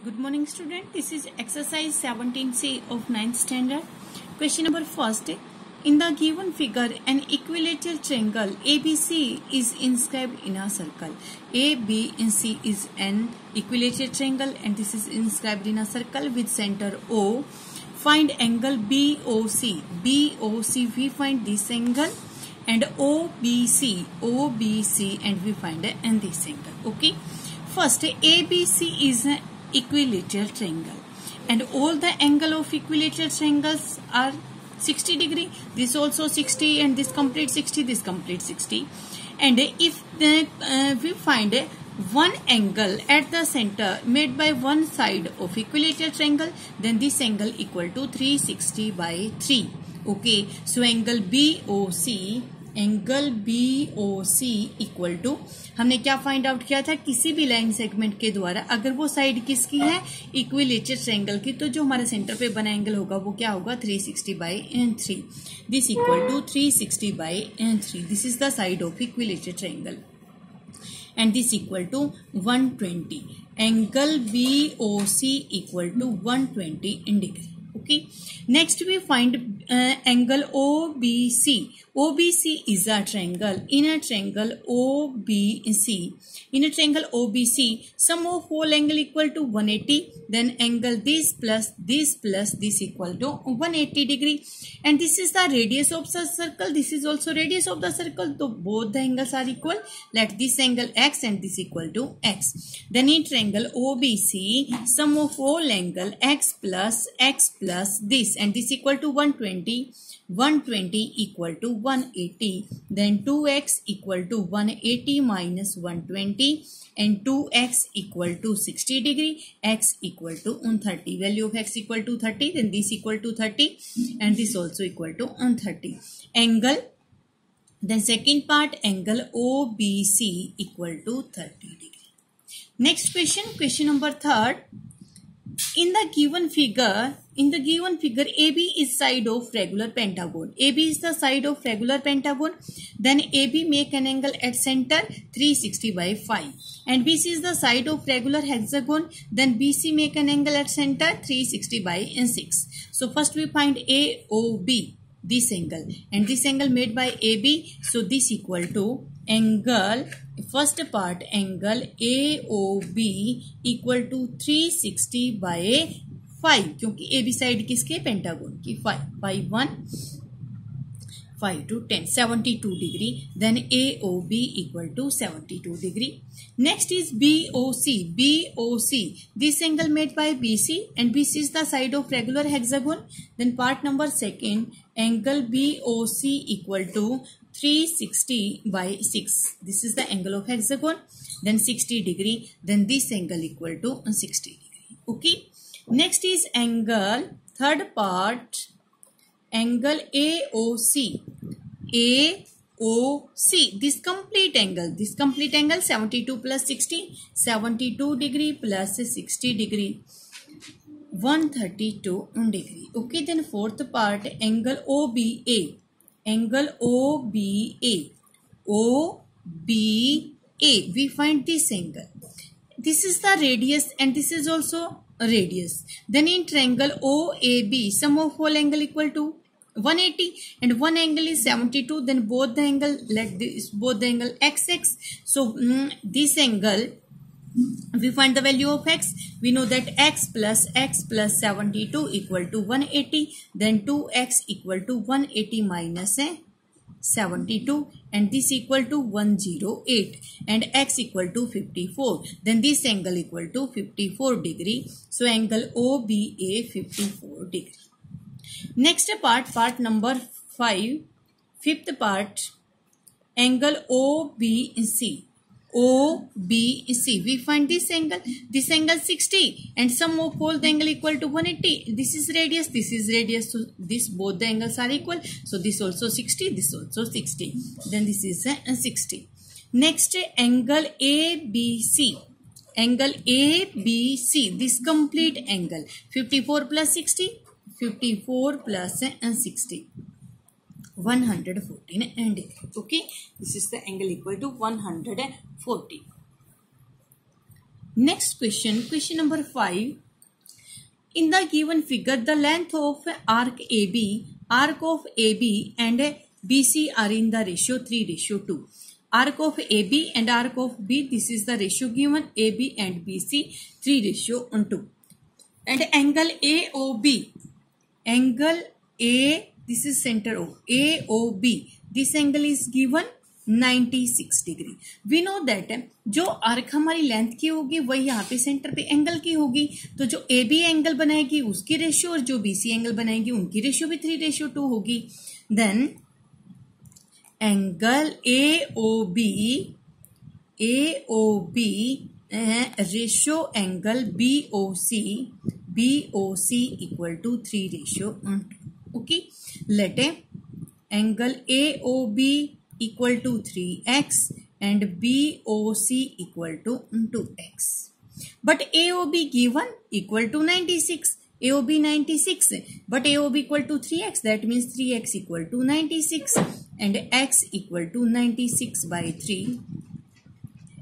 Good morning, student. This is exercise 17C of 9th standard. Question number first. In the given figure, an equilateral triangle ABC is inscribed in a circle. A, B, and C is an equilateral triangle, and this is inscribed in a circle with center O. Find angle BOC. BOC, we find this angle, and OBC, and we find this angle. Okay. First, ABC is an equilateral triangle, and all the angle of equilateral triangles are 60 degree. This also 60, and this complete 60, this complete 60. And if we find one angle at the center made by one side of equilateral triangle, then this angle equal to 360 by 3. Okay, so angle BOC equal to, हमने क्या find out किया था, किसी भी line segment के द्वारा अगर वो साइड किसकी है, इक्विलेटरल ट्रायंगल की, तो जो हमारे सेंटर पे बना एंगल होगा वो क्या होगा, 360 by 3. This equal to 360 by 3. This is the side of equilateral triangle, and this equal to 120. Angle BOC equal to 120 degree. Okay, next we find angle OBC. OBC is a triangle. In a triangle OBC, sum of whole angle equal to 180. Then angle this plus this equal to 180 degree. And this is the radius of the circle. This is also radius of the circle. So both the angles are equal. Let this angle x and this equal to x. Then in triangle OBC, sum of all angle x plus this, and this equal to 120. 120 equal to 180. Then 2x equal to 180 minus 120, and 2x equal to 60 degree. X equal to 30. Value of x equal to 30. Then this equal to 30, and this also equal to 30. Angle. Then second part, angle OBC equal to 30 degree. Next question, question number 3rd. In the given figure, AB is side of regular pentagon. AB is the side of regular pentagon. Then AB make an angle at center 360 by 5. And BC is the side of regular hexagon. Then BC make an angle at center 360 by 6. So first we find AOB, this angle, and this angle made by AB. So this equal to angle, first part, angle AOB equal to 360 by 5, क्योंकि AB side किसके, pentagon की. 5 1 5 to 10, 72 degree. Then AOB equal to 72 degree. Next is BOC. This angle made by BC, and BC is the side of regular hexagon. Then part number 2nd, angle BOC equal to 360 by 6. This is the angle of hexagon. Then 60 degree. Then this angle equal to 60 degree. Okay. Next is angle, third part, angle AOC. This complete angle 72 plus 60, 72 degree plus 60 degree, 132 degree. Okay, then fourth part, angle OBA. We find this angle. This is the radius, and this is also a radius. Then in triangle OAB, sum of whole angle equal to 180, and one angle is 72. Then both the angle, let this both the angle XX. So this angle, we find the value of x. We know that x plus 72 equal to 180. Then 2x equal to 180 minus 72, and this equal to 108, and x equal to 54. Then this angle equal to 54 degree. So angle OBA 54 degree. Next part number 5, fifth part, angle OBC. We find this angle 60, and sum of all the angle equal to 180. This is radius, so this both the angles are equal. So this also 60, this also 60. Then this is 60. Next, angle ABC. This complete angle 54 plus 60, 114 degree. Okay, this is the angle equal to 140. Next question, question number 5. In the given figure, the length of arc of AB and BC are in the ratio 3:2. Arc of AB and arc of B, this is the ratio given, AB and BC 3:2. And angle AOB, angle A, this is center O, AOB, this angle is given 96 degree. We know that जो arc हमारी length की होगी वही यहाँ पे centre पे angle की होगी, तो जो ए बी एंगल बनाएगी उसकी रेशियो और जो बी सी एंगल बनाएगी उनकी रेशियो भी 3:2 होगी. Then angle AOB ratio angle BOC equal to 3:2. Okay, let angle AOB equal to 3x and BOC equal to 2x. But AOB given equal to 96. AOB 96, but AOB equal to 3x, that means 3x equal to 96 and x equal to 96 by 3.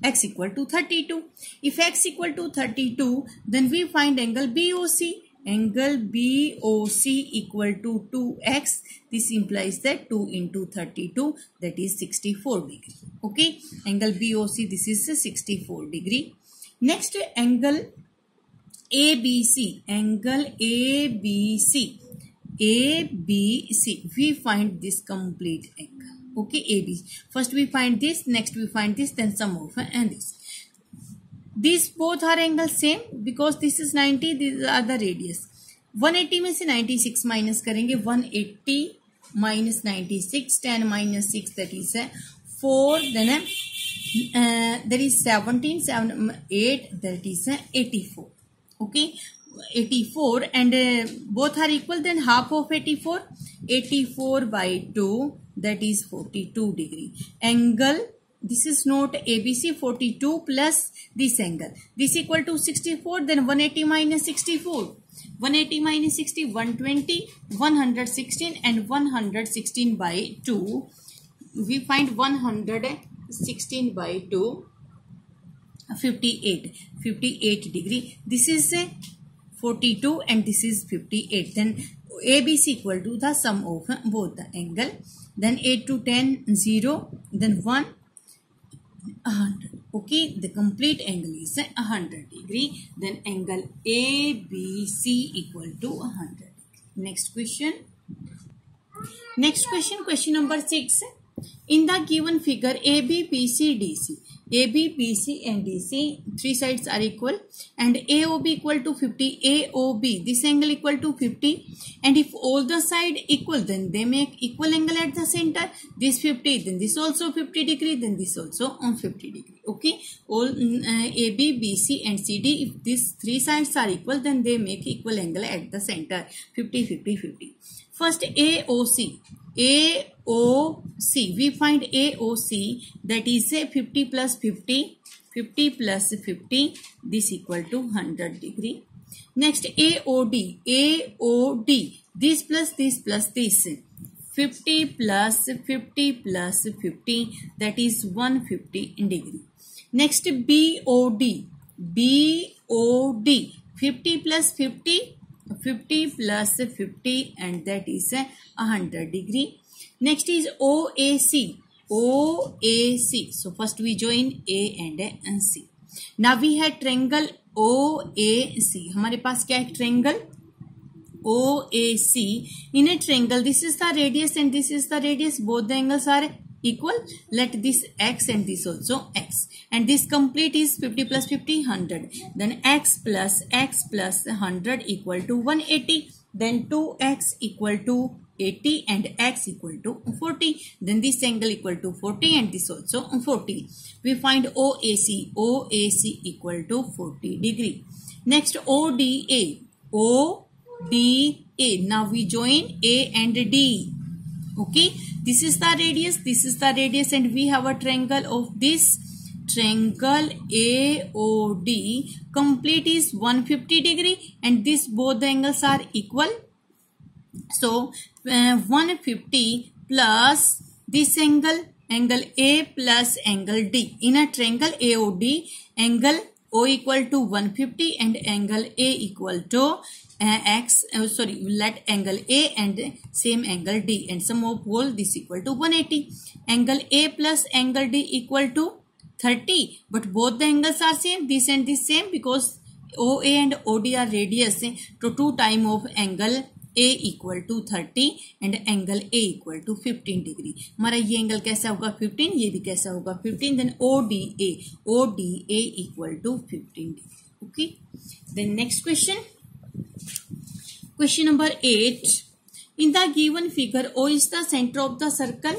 X equal to 32. If x equal to 32, then we find angle BOC. Angle BOC equal to 2x. This implies that 2 into 32, that is 64 degree. Okay, angle BOC, this is 64 degree. Next, angle ABC. Angle ABC. We find this complete angle. Okay, AB. First we find this, next we find this, then sum of and this. These both are angles same because this is 90, these are the radius. 180 में से 96 minus करेंगे, 180 minus 96, 10 minus 6, that is 4, then that is 17, 7, 8, that is 84. Okay, 84 and both are equal, then half of 84 by 2, that is 42 degree. Angle, this is not ABC, 42 plus this angle, this equal to 64, then 180 minus 64, 180 minus 60, 120, 116 and 116 by 2. We find 116 by 2, 58 degree. This is 42 and this is 58. Then ABC equal to the sum of both the angle. Then 8 to 10, 0, then 1, 100. Okay, the complete angle is 100 degree. Then angle ABC equal to 100. Next question. Question number 6. In the given figure, AB, BC, DC. AB, BC and DC, three sides are equal, and AOB equal to 50, AOB, this angle equal to 50, and if all the side equal, then they make equal angle at the center. This 50, then this also 50 degree, then this also on 50 degree. Okay, all AB, BC and CD, if these three sides are equal, then they make equal angle at the center, 50, 50, 50. First AOC, we find AOC, that is 50 plus 50, 50 plus 50, this equal to 100 degree. Next AOD, this plus this plus this, 50 plus 50 plus 50, that is 150 degree. Next BOD, 50 plus 50, 50 plus 50 and that is 100 degree. Next is OAC. So first we join A and C. Now we had triangle OAC. हमारे पास क्या है triangle OAC. In a triangle, this is the radius and this is the radius. Both the angles are equal. Let this x and this also x. And this complete is 50 plus 50, 100. Then x plus 100 equal to 180. Then 2x equal to 80 and x equal to 40. Then this angle equal to 40 and this also 40. We find OAC equal to 40 degree. Next ODA. Now we join A and D. Okay, this is the radius, and we have a triangle of this triangle AOD. Complete is 150 degree and this both the angles are equal. So 150 plus this angle A plus angle D. In a triangle AOD, angle O equal to 150 and angle A equal to let angle A and same angle D and sum of whole this equal to 180. Angle A plus angle D equal to 30, but both the angles are same, this and this same, because OA and OD are radius, so 2 time of angle A equal to 30 and angle A equal to 15 degree. हमारा ये angle कैसा होगा 15, ये भी कैसा होगा 15, then ODA equal to 15 degree. Okay, then next question. Question number 8. In the given figure, O is the center of the circle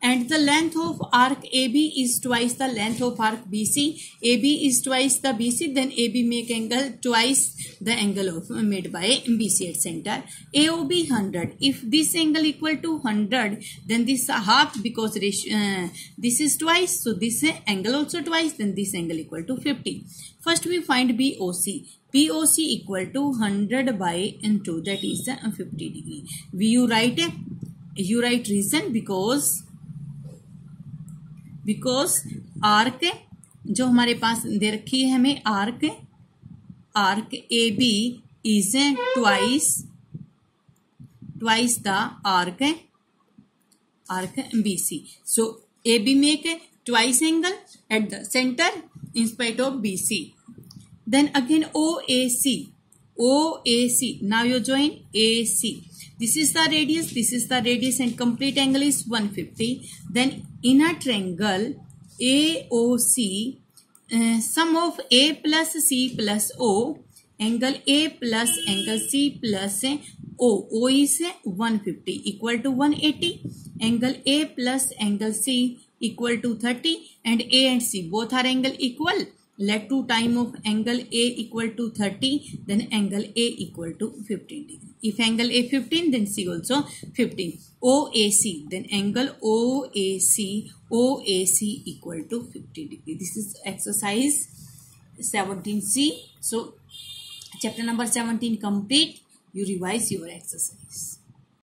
and the length of arc AB is twice the length of arc BC. AB is twice the BC, then AB make angle twice the angle of made by BC at center. AOB 100. If this angle equal to 100, then this half, because this is twice, so this angle also twice, then this angle equal to 50. First we find BOC. BOC equal to 100 by 2, that is 50 degree. You write reason because arc जो हमारे पास दे रखी है हमें arc A B is twice the arc B C. So A B make twice angle at the centre in spite of BC. Then again OAC. Now you join AC. This is the radius and complete angle is 150. Then in a triangle AOC, sum of A plus C plus O, angle A plus angle C plus O is 150 equal to 180. Angle A plus angle C equal to 30 and A and C both are angle equal. Let 2 time of angle A equal to 30, then angle A equal to 15 degree. If angle A 15, then C also 15. OAC, then angle OAC equal to 50 degree. This is exercise 17C. So chapter number 17 complete. You revise your exercise.